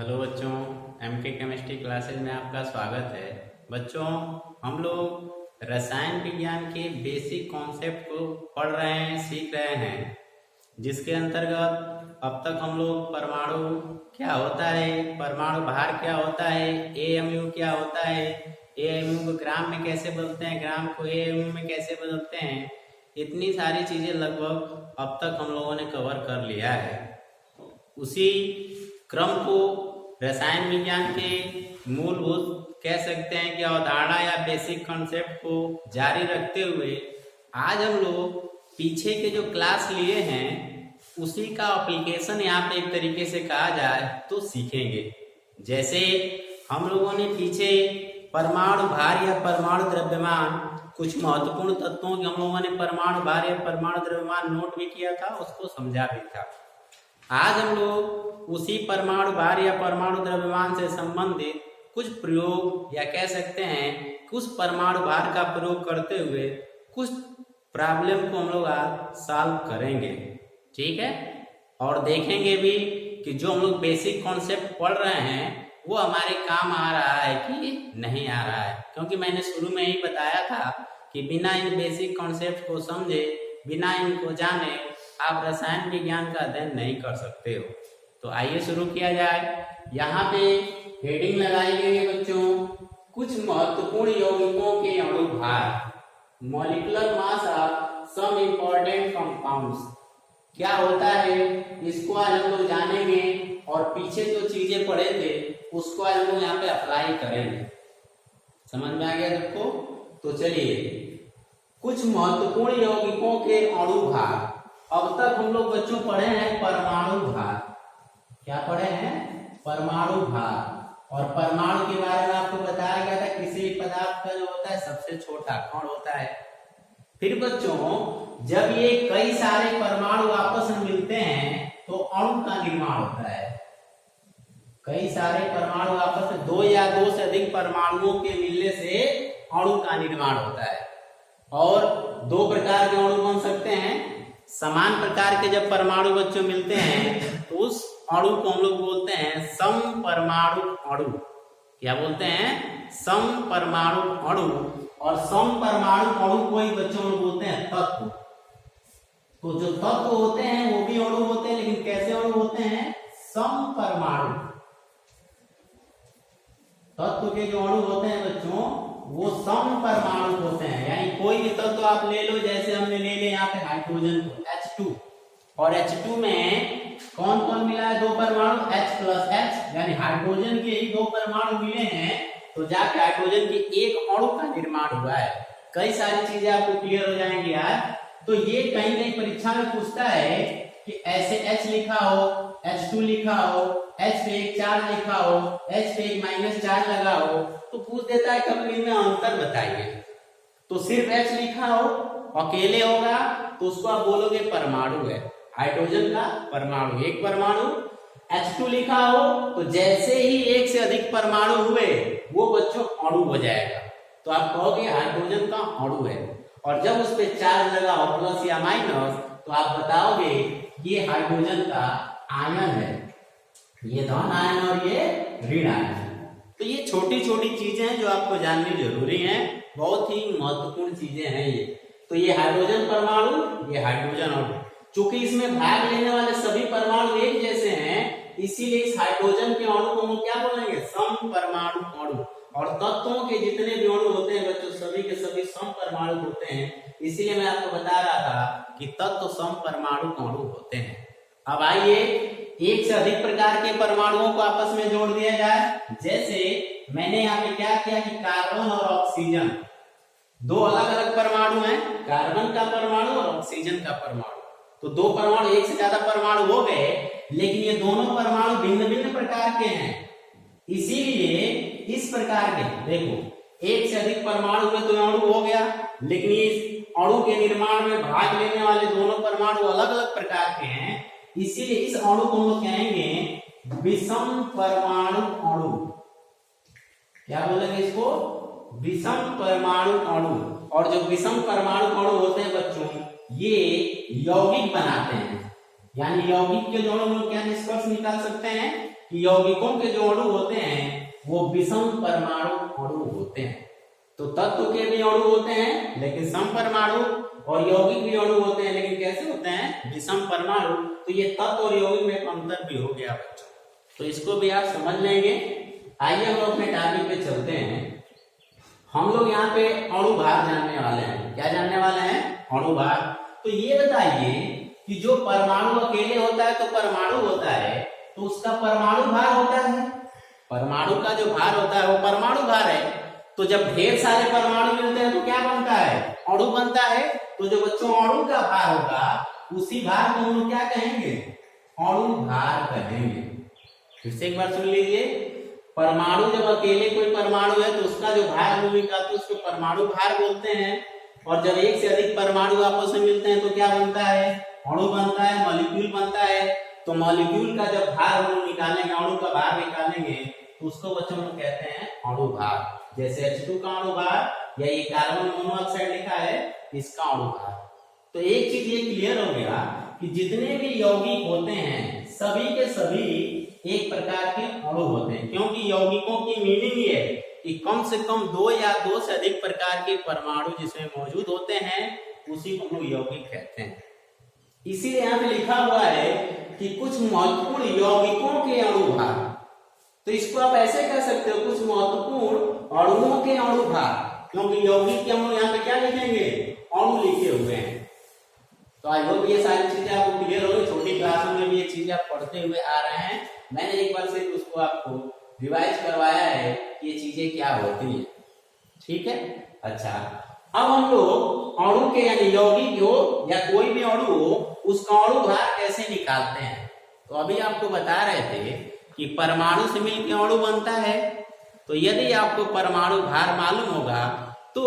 Hello बच्चों, MK chemistry classes में आपका स्वागत है। बच्चों, हम लोग रसायन विज्ञान के बेसिक कॉन्सेप्ट को पढ़ रहे हैं, सीख रहे हैं, जिसके अंतर्गत अब तक हम लोग परमाणु क्या होता है, परमाणु भार क्या होता है, एएमयू क्या होता है, एएमयू को ग्राम में कैसे बदलते हैं, ग्राम को एएमयू में कैसे बदलते हैं, इतनी सारी चीजें लगभग अब तक हम लोगों ने कवर कर लिया है। उसी क्रम को रसायन विज्ञान के मूलभूत कह सकते हैं कि अवधारणा या बेसिक कॉन्सेप्ट को जारी रखते हुए आज हम लोग पीछे के जो क्लास लिए हैं उसी का एप्लीकेशन यहाँ पे एक तरीके से कहा जाए तो सीखेंगे। जैसे हम लोगों ने पीछे परमाणु भार या परमाणु द्रव्यमान, कुछ महत्वपूर्ण तत्वों के हम लोगों ने परमाणु भार या परमाणु द्रव्यमान नोट भी किया था, उसको समझा भी था। आज हम लोग उसी परमाणु भार या परमाणु द्रव्यमान से संबंधित कुछ प्रयोग या कह सकते हैं कुछ परमाणु भार का प्रयोग करते हुए कुछ प्रॉब्लम को हम लोग आज सॉल्व करेंगे, ठीक है। और देखेंगे भी कि जो हम लोग बेसिक कॉन्सेप्ट पढ़ रहे हैं वो हमारे काम आ रहा है कि नहीं आ रहा है, क्योंकि मैंने शुरू में ही बताया था कि बिना इन बेसिक कॉन्सेप्ट को समझे, बिना इनको जाने आप रसायन विज्ञान का अध्ययन नहीं कर सकते हो। तो आइए शुरू किया जाए। यहाँ पे हेडिंग लगाई गई है बच्चों, कुछ महत्वपूर्ण यौगिकों के अणु भार, molecular mass of some important compounds. क्या होता है इसको आज हम लोग जानेंगे और पीछे जो चीजें पढ़े थे उसको आज हम लोग यहाँ पे अप्लाई करेंगे। समझ में आ गया सबको? तो चलिए, कुछ महत्वपूर्ण यौगिकों के अणु भार। अब तक हम लोग बच्चों पढ़े हैं परमाणु भार। क्या पढ़े हैं? परमाणु भार। और परमाणु के बारे में आपको बताया गया था किसी भी पदार्थ का जो होता है सबसे छोटा कण होता है। फिर बच्चों, जब ये कई सारे परमाणु आपस में मिलते हैं तो अणु का निर्माण होता है। कई सारे परमाणु आपस में, दो या दो से अधिक परमाणुओं के मिलने से अणु का निर्माण होता है। और दो प्रकार के अणु बन सकते हैं। समान प्रकार के जब परमाणु बच्चों मिलते हैं तो उस अणु को हम लोग बोलते हैं समपरमाणु अणु। क्या बोलते हैं? समपरमाणु अणु। और समपरमाणु अणु को ही बच्चों लोग बोलते हैं तत्व। तो जो तत्व होते हैं वो भी अणु होते हैं, लेकिन कैसे अणु होते हैं? समपरमाणु। तत्व के जो अणु होते हैं बच्चों वो समपरमाणु होते हैं। यानी कोई भी तत्व आप ले लो, जैसे हमने ले लिया यहाँ पे हाइड्रोजन को H2, और H2 में कौन कौन मिला है? दो परमाणु H+H, यानी हाइड्रोजन के ही दो परमाणु मिले हैं तो जाके हाइड्रोजन के एक अणु का निर्माण हुआ है। कई सारी चीजें आपको क्लियर हो जाएंगी आज। तो ये कहीं कहीं परीक्षा में पूछता है कि ऐसे H लिखा हो, H2 लिखा हो, H पे एक चार्ज लिखा हो, H पे एक माइनस चार्ज लगा हो, तो पूछ देता है कभी इनमें अंतर बताइए। तो सिर्फ H लिखा हो, अकेले होगा तो उसको आप बोलोगे परमाणु है, हाइड्रोजन का परमाणु। एक परमाणु H2 लिखा हो तो जैसे ही एक से अधिक परमाणु हुए वो बच्चों अणु हो जाएगा, तो आप कहोगे हाइड्रोजन का अणु है। और जब उस पे चार्ज लगा हो प्लस या माइनस तो आप बताओगे ये हाइड्रोजन का आयन है, ये धन आयन और ये ऋण आयन। तो ये छोटी छोटी चीजें हैं जो आपको जाननी जरूरी हैं, बहुत ही महत्वपूर्ण चीजें हैं ये। तो ये हाइड्रोजन परमाणु, ये हाइड्रोजन अणु। चूंकि इसमें भाग लेने वाले सभी परमाणु एक जैसे हैं, इसीलिए इस हाइड्रोजन के अणु को हम क्या बोलेंगे? समपरमाणु अणु। और तत्वों के जितने भी अणु होते हैं बच्चों सभी के सभी समपरमाणु होते हैं। इसीलिए मैं आपको बता रहा था कि तत्व समपरमाणु अणु होते हैं। अब आइए एक से अधिक प्रकार के परमाणुओं को आपस में जोड़ दिया जाए। जैसे मैंने यहाँ पे क्या किया कि कार्बन और ऑक्सीजन, दो अलग अलग परमाणु हैं, कार्बन का परमाणु और ऑक्सीजन का परमाणु। तो दो परमाणु, एक से ज्यादा परमाणु हो गए, लेकिन ये दोनों परमाणु भिन्न भिन्न प्रकार के हैं। इसीलिए इस प्रकार के, देखो एक से अधिक परमाणु में तो अणु हो गया, लेकिन इस अणु के निर्माण में भाग लेने वाले दोनों परमाणु अलग अलग प्रकार के हैं। इसीलिए इस अणु को हम लोग कहेंगे विषम परमाणु अणु। क्या बोलेंगे इसको? विषम परमाणु अणु। और जो विषम परमाणु अणु होते हैं बच्चों ये यौगिक बनाते हैं। यानी यौगिक के जो हम लोग क्या निष्कर्ष निकाल सकते हैं कि यौगिकों के जो अणु होते हैं वो विषम परमाणु अणु होते हैं। तो तत्व के भी अणु होते हैं लेकिन सम परमाणु, और यौगिक भी अणु होते हैं लेकिन कैसे होते हैं, विषम परमाणु। तो ये तत्व और यौगिक में अंतर भी हो गया बच्चों, तो इसको भी आप समझ लेंगे। आइए हम अपने टॉपिक पे चलते हैं। हम लोग यहाँ पे अणु भार जानने वाले हैं। क्या जानने वाले हैं, अणु भार। तो ये बताइए कि जो परमाणु अकेले होता है तो परमाणु होता है, तो उसका परमाणु भार होता है। परमाणु का जो भार होता है वो परमाणु भार है। तो जब ढेर सारे परमाणु मिलते हैं तो क्या बनता है, अणु बनता है। तो जो बच्चों अणु का भार होगा उसी भार को हम लोग क्या कहेंगे, अणु भार कहेंगे। फिर से एक बार सुन लीजिए, परमाणु जब अकेले कोई परमाणु है तो उसका जो भार हम लोग निकालते हैं उसको परमाणु भार बोलते हैं। और जब एक से अधिक परमाणु आपस में मिलते हैं तो क्या बनता है, अणु बनता है, मॉलिक्यूल बनता है। तो मॉलिक्यूल का जब भार हम लोग निकालेंगे, अणु का भार निकालेंगे, तो उसको बच्चों लोग कहते हैं अणु भार। जैसे H2 का अणु भार या ये कार्बन मोनोऑक्साइड लिखा है, इसका अणु भार। तो एक चीज ये क्लियर हो गया कि जितने भी यौगिक होते हैं सभी के सभी एक प्रकार के अणु होते हैं, क्योंकि यौगिकों की मीनिंग ये है कि कम से कम 2 या 2 से अधिक प्रकार के परमाणु जिसमें मौजूद होते हैं उसी को हम लोग यौगिक कहते हैं। इसीलिए यहाँ पे लिखा हुआ है कि कुछ महत्वपूर्ण यौगिकों के अणु भार। तो इसको आप ऐसे कह सकते हो, कुछ महत्वपूर्ण अणुओं के अणु भार, क्योंकि यौगिक के हम लोग यहाँ पे क्या लिखेंगे, अणु लिखे हुए हैं। तो आई होप ये सारी चीजें आपको क्लियर होगी। छोटी क्लासों में भी ये चीजें आप पढ़ते हुए आ रहे हैं। मैंने एक बार सिर्फ उसको आपको रिवाइज करवाया है कि ये चीजें क्या होती है, ठीक है। अच्छा, अब हम लोग अणु के यानी यौगिक हो या कोई भी अणु हो उसका अणु भार कैसे निकालते हैं। तो अभी आपको बता रहे थे कि परमाणु से मिलकर अणु बनता है। तो यदि आपको परमाणु भार मालूम होगा तो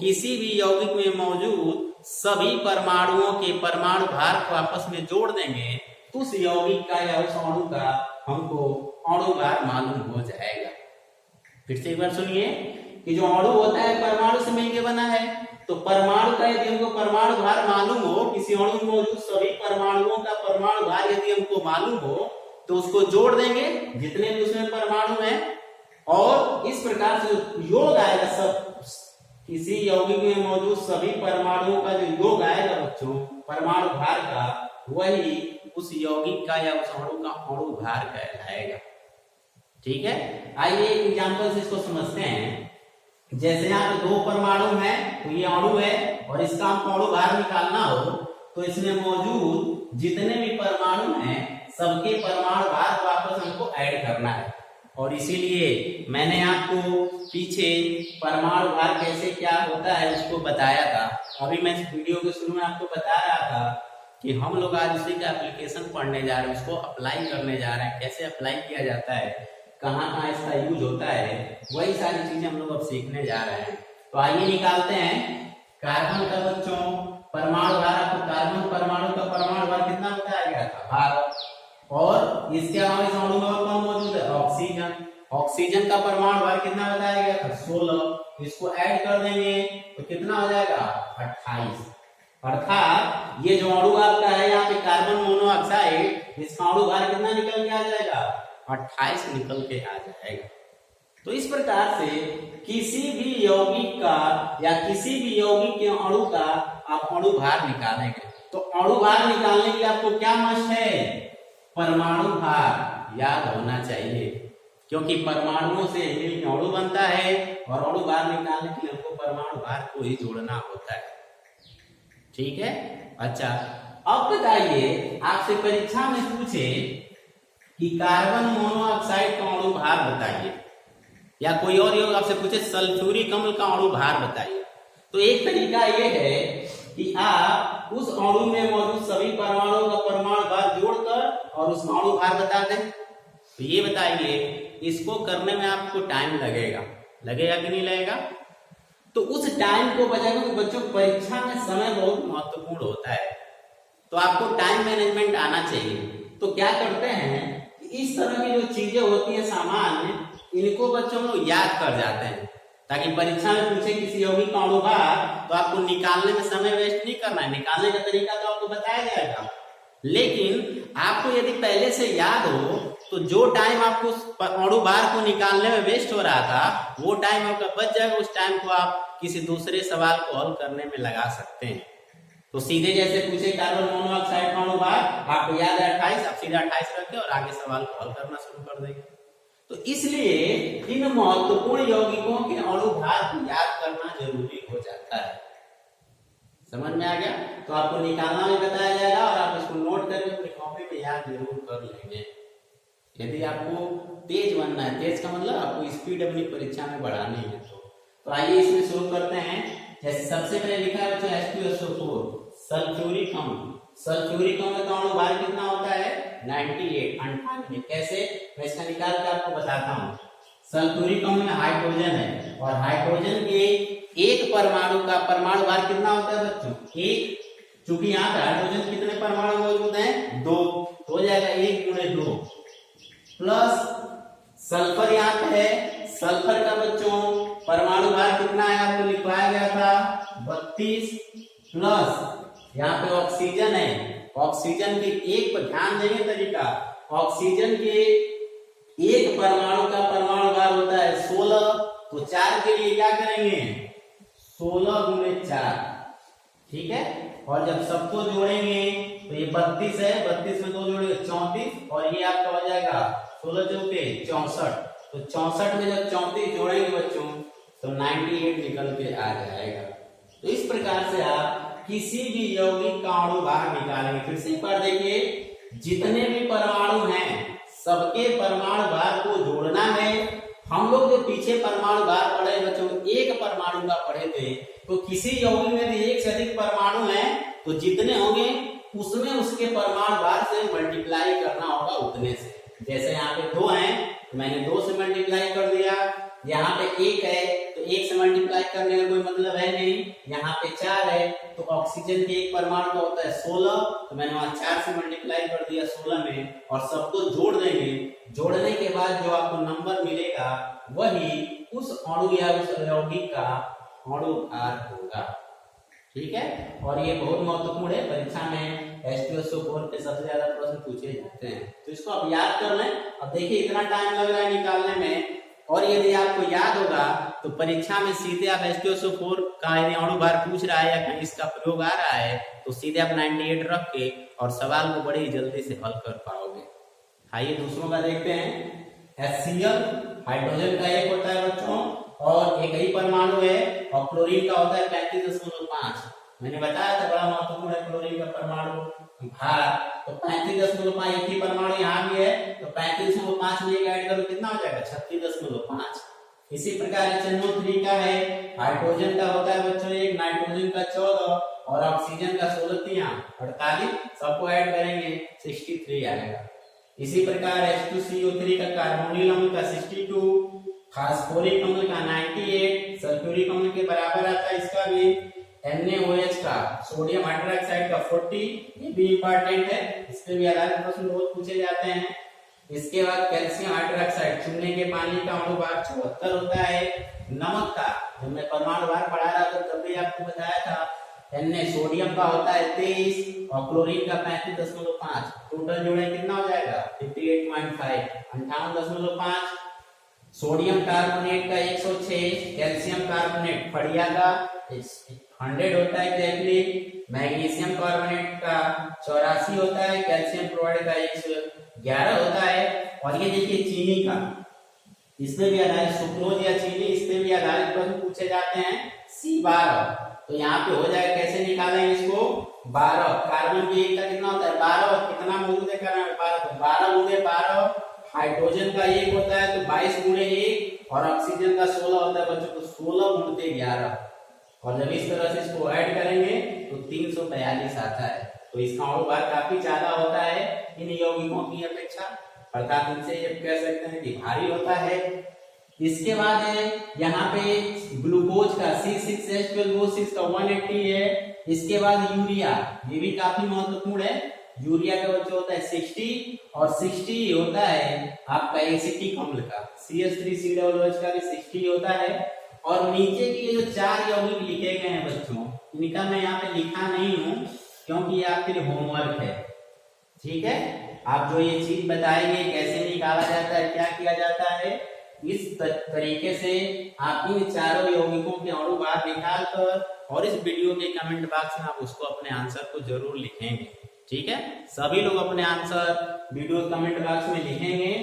किसी भी यौगिक में मौजूद सभी परमाणुओं के परमाणु भार को आपस में जोड़ देंगे तो उस यौगिक का या उस अणु का हमको अणु भार मालूम हो जाएगा। फिर से एक बार सुनिए कि जो अणु होता है परमाणु से मिलकर बना है, तो परमाणु का यदि हमको परमाणु भार मालूम हो, किसी अणु में मौजूद सभी परमाणुओं का परमाणु भार यदि हमको मालूम हो तो उसको जोड़ देंगे जितने भी उसमें परमाणु हैं, और इस प्रकार से योग आएगा सब किसी यौगिक में मौजूद सभी परमाणुओं का जो योग आएगा बच्चों परमाणु भार का, वही उस यौगिक का या उस अणु का अणु भार कहलाएगा। ठीक है, आइए एक एग्जांपल से इसको समझते हैं। जैसे यहाँ पे 2 परमाणु हैं तो ये अणु है और इसका हमको अणु भार निकालना हो तो इसमें मौजूद जितने भी परमाणु हैं सबके परमाणु भार को आपस में हमको ऐड करना है। और इसीलिए मैंने आपको पीछे परमाणु भार कैसे क्या होता है उसको बताया था। अभी मैं इस वीडियो के शुरू में आपको बता रहा था कि हम लोग आज उसी का एप्लीकेशन पढ़ने जा रहे हैं, उसको अप्लाई करने जा रहे हैं, कैसे अप्लाई किया जाता है, कहाँ कहाँ इसका यूज होता है, वही सारी चीजें हम लोग अब सीखने जा रहे हैं। तो आइए निकालते हैं कार्बन का बच्चों परमाणु भार। आपको कार्बन परमाणु का परमाणु भार कितना बताया गया था, भार। और इसके अलावा इस अणु में कौन मौजूद है, ऑक्सीजन। ऑक्सीजन का परमाणु भार कितना बताया गया था, 16। इसको ऐड कर देंगे तो कितना हो जाएगा, 28। अर्थात ये जो अणु आपका है यहाँ पे कार्बन मोनोऑक्साइड, इसका अणु भार कितना निकल के आ जाएगा, 28 निकल के आ जाएगा। तो इस प्रकार से किसी भी यौगिक का या किसी भी यौगिक के अणु का आप अणु भार निकालेंगे। तो अणु भार निकालने के लिए आपको क्या मस्ट है, परमाणु भार याद होना चाहिए, क्योंकि परमाणुओं से मिलकर अणु बनता है और अणु भार निकालने के लिए हमको परमाणु भार को ही जोड़ना होता है। ठीक है, अच्छा अब बताइए आपसे परीक्षा में पूछे कि कार्बन मोनोऑक्साइड का अणु भार बताइए, या कोई और योग आपसे पूछे सल्फ्यूरिक अम्ल का अणु भार बताइए। तो एक तरीका ये है कि आप उस अणु में मौजूद सभी परमाणुओं का परमाणु भार जोड़कर और उस अणु भार बता दें। तो ये बताइए, इसको करने में आपको टाइम लगेगा कि नहीं लगेगा। तो उस टाइम को बचाने के बच्चों परीक्षा में समय बहुत महत्वपूर्ण होता है, तो आपको टाइम मैनेजमेंट आना चाहिए। तो क्या करते हैं, इस तरह की जो चीजें होती है सामान्य, इनको बच्चों लोग याद कर जाते हैं ताकि परीक्षा में पूछे किसी यौगिक का अणु भार तो आपको निकालने में समय वेस्ट नहीं करना है। निकालने का तरीका तो आपको बताया जाएगा, लेकिन आपको यदि पहले से याद हो तो जो टाइम आपको उस अणु भार को निकालने में वेस्ट हो रहा था वो टाइम आपका बच जाएगा। उस टाइम को आप किसी दूसरे सवाल को हल करने में लगा सकते हैं। तो सीधे जैसे पूछे कार्बन मोनोऑक्साइड का अणु भार, आपको याद है 28, आप सीधा 28 रखें और आगे सवाल को हल करना शुरू कर देंगे। तो इसलिए इन महत्वपूर्ण यौगिकों के अणु भार को याद करना जरूरी हो जाता है। समझ में आ गया? तो आपको निकालना भी बताया जाएगा और आप इसको नोट करके अपनी कॉपी में याद जरूर कर लेंगे। यदि आपको तेज बनना है, तेज का मतलब आपको स्पीड अपनी परीक्षा में बढ़ानी है। तो आइए इसमें शुरू करते हैं। जैसे सबसे पहले लिखा है बच्चों H2SO4 सल्फ्यूरिक अम्ल। सल्फ्यूरिक अम्ल का अणु भार कितना होता है? 98। कैसे? मैं इसका निकाल के आपको बताता हूँ। सल्फ्यूरिक अम्ल में हाइड्रोजन है और हाइड्रोजन के एक परमाणु का परमाणु भार कितना होता है बच्चों? 1। चूंकि यहाँ पे हाइड्रोजन कितने परमाणु मौजूद हैं? 2। हो जाएगा 1 × 2 प्लस सल्फर यहाँ पे है। सल्फर का बच्चों परमाणु भार कितना है? आपको लिखवाया गया था 32 प्लस यहाँ पे ऑक्सीजन है। ऑक्सीजन के एक पर ध्यान देंगे तरीका। ऑक्सीजन के एक परमाणु का परमाणु भार होता है 16। तो 4 के लिए क्या करेंगे? 16 × 4। ठीक है। और जब सबको जोड़ेंगे तो ये 32 है, 32 में 2 जोड़ेंगे 34 और ये आपका हो जाएगा 16 चौके 64। तो 64 में जब 34 जोड़ेंगे बच्चों तो 98 निकल के आ जाएगा। तो इस प्रकार से आप किसी भी यौगिक का अणु भार निकालेंगे। फिर से एक बार देखिए, जितने भी परमाणु हैं सबके परमाणु भार को जोड़ना है। हम लोग जो पीछे परमाणु भार पढ़े बच्चों, एक परमाणु का पढ़े थे, तो किसी यौगिक में भी एक से अधिक परमाणु है तो जितने होंगे उसमें उसके परमाणु भार से मल्टीप्लाई करना होगा उतने से। जैसे यहाँ पे 2 हैं तो मैंने 2 से मल्टीप्लाई कर दिया। यहाँ पे 1 है तो 1 से मल्टीप्लाई करने का कोई मतलब है नहीं। यहाँ पे 4 है तो ऑक्सीजन के एक परमाणु का होता है 16, तो मैंने वहां 4 से मल्टीप्लाई कर दिया 16 में और सबको जोड़ देंगे। जोड़ने के बाद जो आपको नंबर मिलेगा वही उस अणु या उस यौगिक का अणु भार होगा। ठीक है। और ये बहुत महत्वपूर्ण है, परीक्षा में H2SO4 पे सबसे ज्यादा प्रश्न पूछे जाते हैं। तो इसको आप याद कर लें। अब देखिए इतना टाइम लग रहा है निकालने में, और यदि आपको याद होगा तो परीक्षा में सीधे आप H2SO4 का यदि अणु भार पूछ रहा है या कहीं इसका प्रयोग आ रहा है तो सीधे आप 98 रख के और सवाल को बड़ी जल्दी से हल कर पाओगे। आइए दूसरों का देखते हैं। HCl हाइड्रोजन का एक होता है बच्चों और एक ही परमाणु है और क्लोरीन का होता है 35.5। मैंने बताया था बड़ा महत्वपूर्ण है क्लोरीन का परमाणु भार। तो 35.5 एक ही परमाणु यहाँ भी है तो 35.5 में ऐड करो कितना हो जाएगा? 36.5। इसी प्रकार HNO3 का है, हाइड्रोजन का होता है बच्चों एक, नाइट्रोजन का 14 और ऑक्सीजन का 16 48, सबको ऐड करेंगे 63 आएगा। इसी प्रकार H2CO3 का कार्बोनिल अम्ल का 62, फास्फोरिक अम्ल का 98, सल्फ्यूरिक अम्ल के बराबर आता है इसका भी। NaOH का सोडियम हाइड्रोक्साइड का 40, ये भी इंपॉर्टेंट है, इस पे भी आधारित प्रश्न बहुत पूछे जाते हैं। इसके बाद कैल्शियम हाइड्रोक्साइड चूने के पानी का अणु भार 74 होता है। नमक का जब मैं परमाणु भार पढ़ा रहा था तब भी आपको बताया था। Na सोडियम का होता है 23 और क्लोरीन का 35.5। टोटल जोड़े कितना हो जाएगा? 58.5 58.5। सोडियम कार्बोनेट का 106, कैल्शियम कार्बोनेट फड़िया का 100 होता है एग्जैक्टली, मैग्नीशियम कार्बोनेट का 84 होता है, कैल्शियम क्लोराइड का 111 होता है। और ये देखिए चीनी का, इसमें भी आधारित सुक्रोज या चीनी, इसमें भी आधारित प्रश्न पूछे जाते हैं। C12 तो यहाँ पे हो जाएगा, कैसे निकालेंगे इसको? 12। कार्बन की एक का कितना होता है? 12। कितना मौजूद है कार्बन? 12। तो 12 × 12। हाइड्रोजन का 1 होता है तो 22 × 1 और ऑक्सीजन का 16 होता है बच्चों, तो 16 × 11। और जब इस तरह से इसको ऐड करेंगे तो 342 आता है। तो इसका अणु भार काफी ज्यादा होता है इन यौगिकों की अपेक्षा, अर्थात इनसे ये कह सकते हैं कि भारी होता है। इसके बाद है यहाँ पे ग्लूकोज का C6H12O6 का 180 है। इसके बाद यूरिया, ये भी काफी महत्वपूर्ण है। यूरिया का बच्चा होता है 60 और 60 होता है आपका एसिटिक अम्ल का, CH3COOH का भी 60 होता है। और नीचे की जो 4 यौगिक लिखे गए हैं बच्चों, इनका मैं यहाँ पे लिखा नहीं हूँ क्योंकि ये आपके लिए होमवर्क है। ठीक है, आप जो ये चीज बताएंगे कैसे निकाला जाता है, क्या किया जाता है, इस तरीके से आप इन चारों यौगिकों के अणु बाहर निकाल कर और इस वीडियो के कमेंट बॉक्स में आप उसको अपने आंसर को जरूर लिखेंगे। ठीक है, सभी लोग अपने आंसर वीडियो कमेंट बॉक्स में लिखेंगे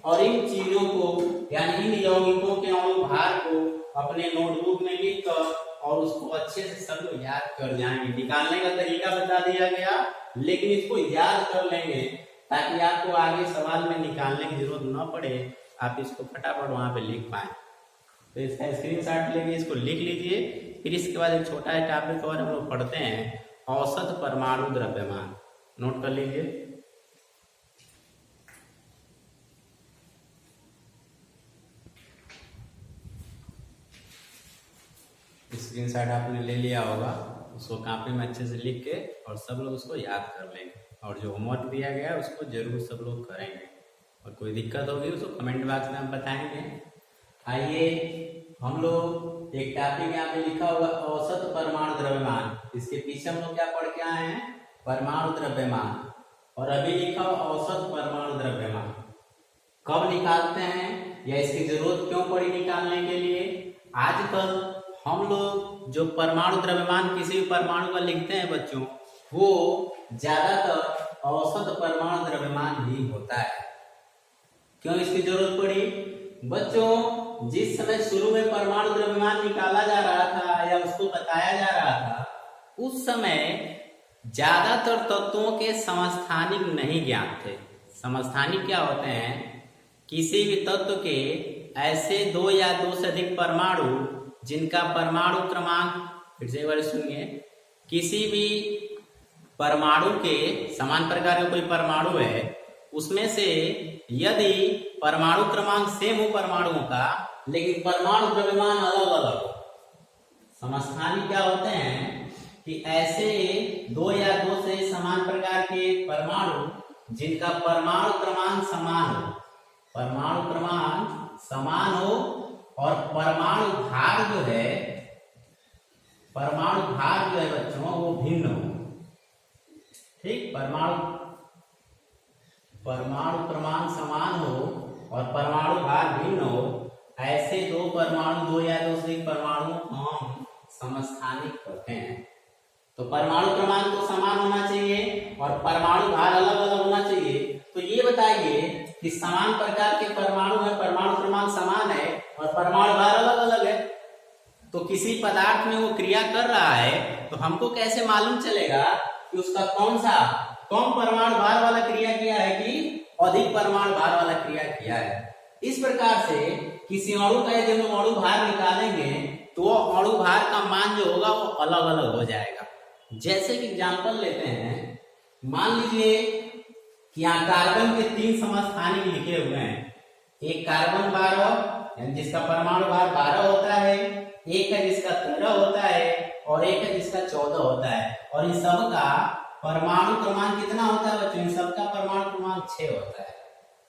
और इन चीजों को यानी इन यौगिकों के अणु भार को अपने नोटबुक में लिखकर और उसको अच्छे से सब लोग याद कर जाएंगे। निकालने का तरीका बता दिया गया, लेकिन इसको याद कर लेंगे ताकि आपको आगे सवाल में निकालने की जरूरत न पड़े, आप इसको फटाफट वहां पे लिख पाए। तो इसका स्क्रीनशॉट लेके इसको लिख लीजिए। फिर इसके बाद एक छोटा है टॉपिक और हम लोग पढ़ते हैं, औसत परमाणु द्रव्यमान। नोट कर लीजिए। स्क्रीनशॉट आपने ले लिया होगा, उसको कॉपी में अच्छे से लिख के और सब लोग उसको याद कर लेंगे और जो होमवर्क दिया गया है उसको जरूर सब लोग करेंगे। और कोई दिक्कत होगी उसको कमेंट बॉक्स में हम बताएंगे। आइए हम लोग एक टॉपिक यहाँ पे लिखा होगा औसत परमाणु द्रव्यमान, इसके पीछे हम लोग क्या पढ़ के आए हैं, परमाणु द्रव्यमान, और अभी लिखा औसत परमाणु द्रव्यमान। कब निकालते हैं या इसकी जरूरत क्यों पड़ी निकालने के लिए? आजकल हम लोग जो परमाणु द्रव्यमान किसी भी परमाणु का लिखते हैं बच्चों, वो ज्यादातर औसत परमाणु द्रव्यमान ही होता है। क्यों इसकी जरूरत पड़ी? बच्चों, जिस समय शुरू में परमाणु द्रव्यमान निकाला जा रहा था या उसको बताया जा रहा था, उस समय ज्यादातर तत्वों के समस्थानिक नहीं ज्ञात थे। समस्थानिक क्या होते हैं? किसी भी तत्व के ऐसे दो या दो से अधिक परमाणु जिनका परमाणु क्रमांक, फिर से एक बार सुनिए, किसी भी परमाणु के समान प्रकार का कोई परमाणु है, उसमें से यदि परमाणु क्रमांक सेम हो परमाणुओं का, लेकिन परमाणु द्रव्यमान अलग अलग हो। समस्थानिक क्या होते हैं कि ऐसे दो या दो से समान प्रकार के परमाणु जिनका परमाणु क्रमांक समान हो, परमाणु क्रमांक समान हो और परमाणु भार जो है बच्चों वो भिन्न हो। ठीक, परमाणु क्रमांक समान हो और परमाणु भार भिन्न हो, ऐसे दो परमाणु, दो या दो से अधिक परमाणु हम समस्थानिक कहते हैं। तो परमाणु क्रमांक तो समान होना चाहिए और परमाणु भार अलग अलग होना चाहिए। तो ये बताइए कि समान प्रकार के परमाणु है, परमाणु क्रमांक समान है और परमाणु भार अलग अलग है, तो किसी पदार्थ में वो क्रिया कर रहा है, तो हमको कैसे मालूम चलेगा कि उसका कौन परमाणु भार वाला क्रिया किया है कि अधिक परमाणु भार वाला क्रिया किया है। इस प्रकार से किसी अणु का यदि हम अणु भार निकालेंगे तो अणु भार का मान जो होगा वो अलग अलग हो जाएगा। जैसे कि एग्जाम्पल लेते हैं, मान लीजिए कि यहाँ कार्बन के 3 समस्थानिक लिखे हुए हैं। एक कार्बन 12 जिसका परमाणु भार 12 होता है, एक है जिसका 13 होता है और एक है जिसका 14 होता है। और इन सब का परमाणु क्रमांक कितना होता है बच्चों? इन सबका परमाणु क्रमांक 6 होता है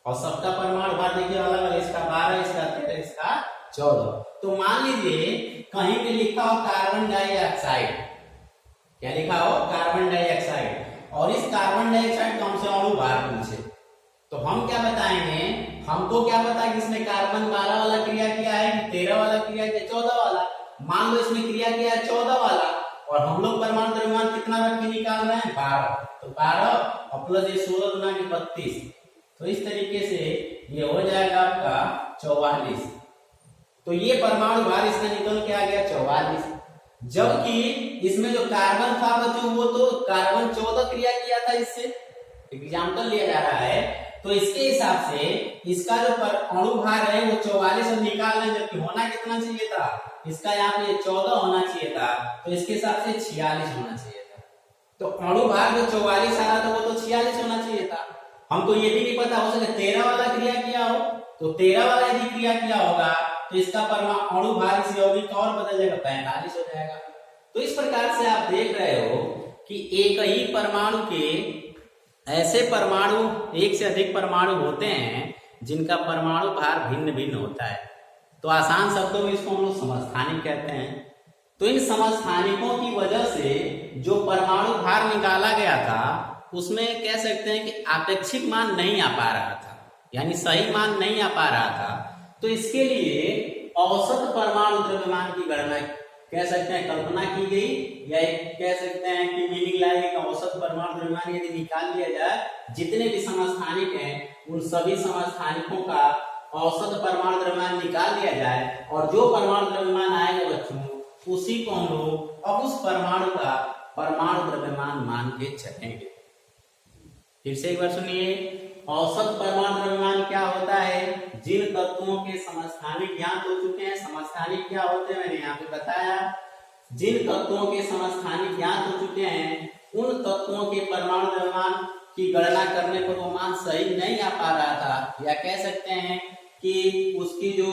और सबका परमाणु भार देखिए अलग अलग, इसका 12, इसका 13, इसका 14। तो मान लीजिए कहीं पे लिखा हो कार्बन डाइऑक्साइड, क्या लिखा हो? कार्बन डाइऑक्साइड, और इस कार्बन डाइऑक्साइड का हमसे अणु भार पूछे, तो हम क्या बताएंगे? हमको क्या पता है कि इसमें कार्बन 12 वाला क्रिया किया है कि 13 वाला क्रिया किया, 14 वाला। मान लो इसमें क्रिया किया है 14 वाला और हम लोग परमाणु द्रव्यमान कितना रख के निकाल रहे हैं? 12। तो 12 और प्लस ये 16 गुना के 32, तो इस तरीके से ये हो जाएगा आपका 44। तो ये परमाणु भार इसका निकल के आ गया 44। जबकि इसमें जो कार्बन था बच्चों वो तो कार्बन 14 क्रिया किया था, इससे एग्जाम्पल लिया जा रहा है। तो इसके हिसाब से इसका जो अणु भार है वो 44 हम निकाल रहे हैं, जबकि होना कितना चाहिए था? इसका यहाँ पे 14 होना चाहिए था, तो इसके हिसाब से 46 होना चाहिए था। तो अणु भार जो 44 आ रहा था वो तो 46 होना चाहिए था। हमको ये भी नहीं पता, हो सके 13 वाला क्रिया किया हो, तो 13 वाला यदि क्रिया किया होगा तो इसका परमाणु अणु भार इस यौगिक का और बदल जाएगा, 45 हो जाएगा। तो इस प्रकार से आप देख रहे हो कि एक ही परमाणु के ऐसे परमाणु, एक से अधिक परमाणु होते हैं जिनका परमाणु भार भिन्न भिन्न होता है। तो आसान शब्दों में इसको हम लोग समस्थानिक कहते हैं। तो इन समस्थानिकों की वजह से जो परमाणु भार निकाला गया था उसमें कह सकते हैं कि अपेक्षित मान नहीं आ पा रहा था, यानी सही मान नहीं आ पा रहा था। तो इसके लिए औसत परमाणु द्रव्यमान की गणना कह सकते हैं कल्पना की गई, या एक कह सकते हैं कि मीनिंग लाई गई। औसत परमाणु द्रव्यमान यदि निकाल लिया जाए, जितने भी समस्थानिक हैं उन सभी समस्थानिकों का औसत परमाणु द्रव्यमान निकाल लिया जाए, और जो परमाणु द्रव्यमान आएगा बच्चों उसी को हम लोग अब उस परमाणु का परमाणु द्रव्यमान मान के चलेंगे। फिर से एक बार सुनिए, औसत परमाणु द्रव्यमान क्या होता है? जिन तत्वों के समस्थानिक ज्ञात हो चुके हैं। समस्थानिक क्या होते हैं मैंने यहाँ पे बताया। जिन तत्वों के समस्थानिक ज्ञात हो चुके हैं उन तत्वों के परमाणु द्रव्यमान की गणना करने पर वो मान सही नहीं आ पा रहा था, या कह सकते हैं कि उसकी जो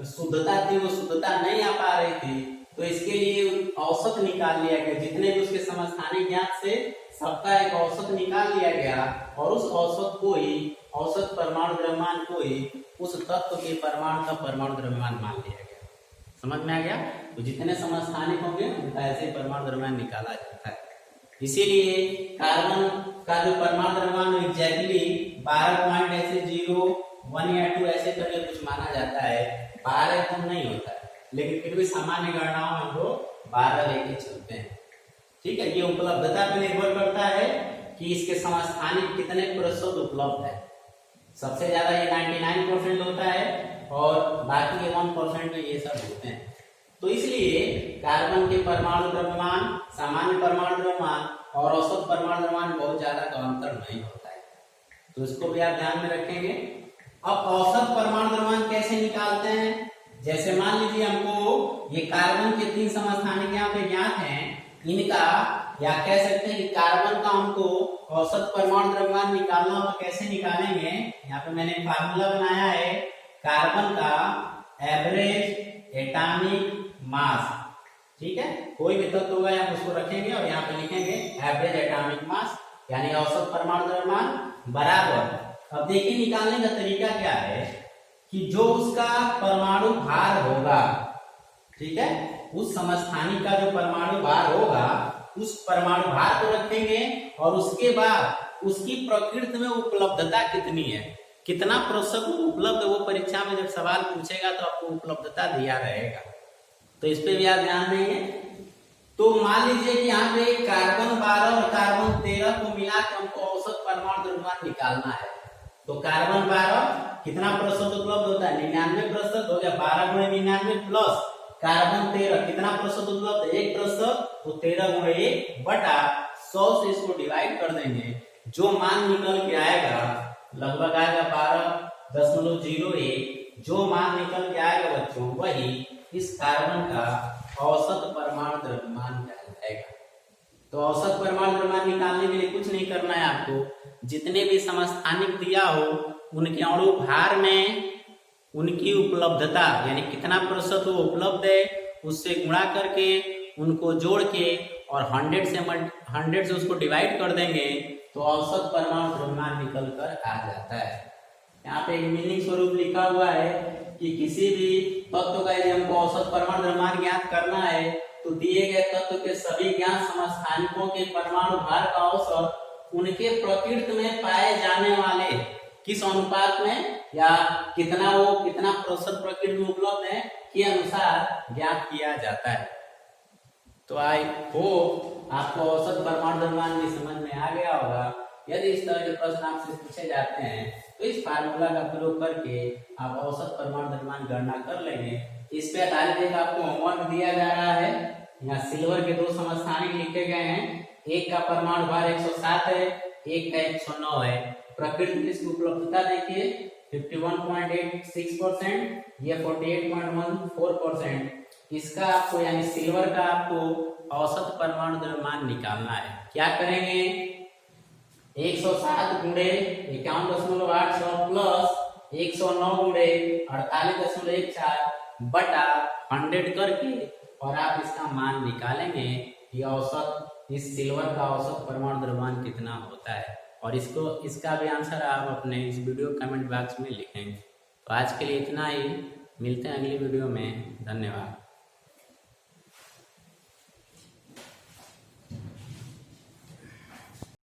शुद्धता थी वो शुद्धता नहीं आ पा रही थी। तो इसके लिए औसत निकाल लिया गया, जितने भी उसके समस्थानिक ज्ञात से सबका एक औसत निकाल लिया गया, और उस औसत को ही, औसत परमाणु द्रव्यमान को ही उस तत्व के परमाणु का परमाणु द्रव्यमान मान लिया गया। समझ में आ गया? तो जितने समस्थानिक होंगे उनका ऐसे परमाणु द्रव्यमान निकाला जाता है। इसीलिए कार्बन का जो परमाणु द्रव्यमान एग्जैक्टली 12.001 या 2 ऐसे करके कुछ माना जाता है। 12 एकदम नहीं होता है, लेकिन फिर भी सामान्य गणनाओं में हम लोग 12 लेके चलते हैं। ठीक है, ये उपलब्धता पर निर्भर करता है कि इसके समस्थानिक कितने प्रतिशत उपलब्ध है। सबसे ज्यादा ये 99% होता है, और बाकी के 1% में ये सब होते हैं। तो इसलिए कार्बन के परमाणु द्रव्यमान, सामान्य परमाणु द्रव्यमान और औसत परमाणु द्रव्यमान बहुत ज्यादा का अंतर नहीं होता है। तो इसको भी आप ध्यान में रखेंगे। अब औसत परमाणु द्रव्यमान कैसे निकालते हैं? जैसे मान लीजिए हमको ये कार्बन के 3 समस्थानिक यहाँ पे ज्ञात हैं, इनका, या कह सकते हैं कि कार्बन का हमको औसत परमाणु द्रव्यमान निकालना हो तो कैसे निकालेंगे? यहाँ पे मैंने फार्मूला बनाया है कार्बन का एवरेज एटॉमिक मास। ठीक है, कोई भी तत्व होगा यहाँ उसको रखेंगे और यहाँ पे लिखेंगे एवरेज एटॉमिक मास, यानी औसत परमाणु द्रव्यमान बराबर। अब देखिए निकालने का तरीका क्या है कि जो उसका परमाणु भार होगा, ठीक है, उस समस्थानिक का जो परमाणु भार होगा उस परमाणु भार को रखेंगे, और उसके बाद उसकी प्रकृति में उपलब्धता कितनी है, कितना प्रतिशत उपलब्ध, वो परीक्षा में जब सवाल पूछेगा तो आपको उपलब्धता दिया रहेगा। तो इस पे भी आप ध्यान देंगे। तो मान लीजिए कि यहाँ पे कार्बन 12 और कार्बन 13 को मिलाकर हमको औसत परमाणु द्रव्यमान निकालना है। तो कार्बन 12 कितना प्रतिशत उपलब्ध होता है? 99% हो गया। 12 गुणे 99 प्लस कार्बन 13 कितना प्रतिशत उपलब्ध है? 1%। तो 13 गुणे 1 बटा 100 से इसको डिवाइड कर देंगे। जो मान निकल के आएगा लगभग आएगा 12.01। जो मान निकल के आएगा बच्चों वही इस कार्बन का औसत परमाणु द्रव्यमान कहलाएगा। तो औसत परमाणु द्रव्यमान निकालने के लिए कुछ नहीं करना है आपको। जितने भी समस्थानिक दिया हो उनके अणु भार में उनकी उपलब्धता, यानी कितना प्रतिशत वो उपलब्ध है, उससे गुणा करके उनको जोड़ के और 100 से उसको डिवाइड कर देंगे तो औसत परमाणु द्रव्यमान निकल कर आ जाता है। यहाँ पे एक मीनिंग स्वरूप लिखा हुआ है कि किसी भी तत्व का यदि हमको औसत परमाणु द्रव्यमान ज्ञात करना है तो दिए गए तत्व के सभी ज्ञात समस्थानिकों के परमाणु भार का औसत उनके प्रकृति में पाए जाने वाले किस अनुपात में, या कितना प्रतिशत प्रकृति में उपलब्ध है के अनुसार ज्ञात किया जाता है। तो आई होप आपको औसत परमाणु द्रव्यमान की समझ में आ गया होगा। यदि इस तरह के प्रश्न आपसे पूछे जाते हैं तो इस फार्मूला का प्रयोग करके आप औसत परमाणु द्रव्यमान गणना कर लेंगे। इस पे आधारित एक आपको होमवर्क दिया जा रहा है। यहाँ सिल्वर के 2 समस्थानिक लिखे गए हैं। एक का परमाणु भार 107 है, एक का 109 है। प्रकृति में इसकी उपलब्धता देखिए 51.86%, ये 48.14%। इसका आपको, यानी सिल्वर का आपको औसत परमाणु द्रव्यमान निकालना है। क्या करेंगे? 107 गुणे 51.800 प्लस 109 गुणे 48.14 बटा 100 करके, और आप इसका मान निकालेंगे कि औसत इस सिल्वर का औसत परमाणु द्रव्यमान कितना होता है। और इसका भी आंसर आप अपने इस वीडियो कमेंट बॉक्स में लिखेंगे। तो आज के लिए इतना ही, मिलते हैं अगली वीडियो में। धन्यवाद।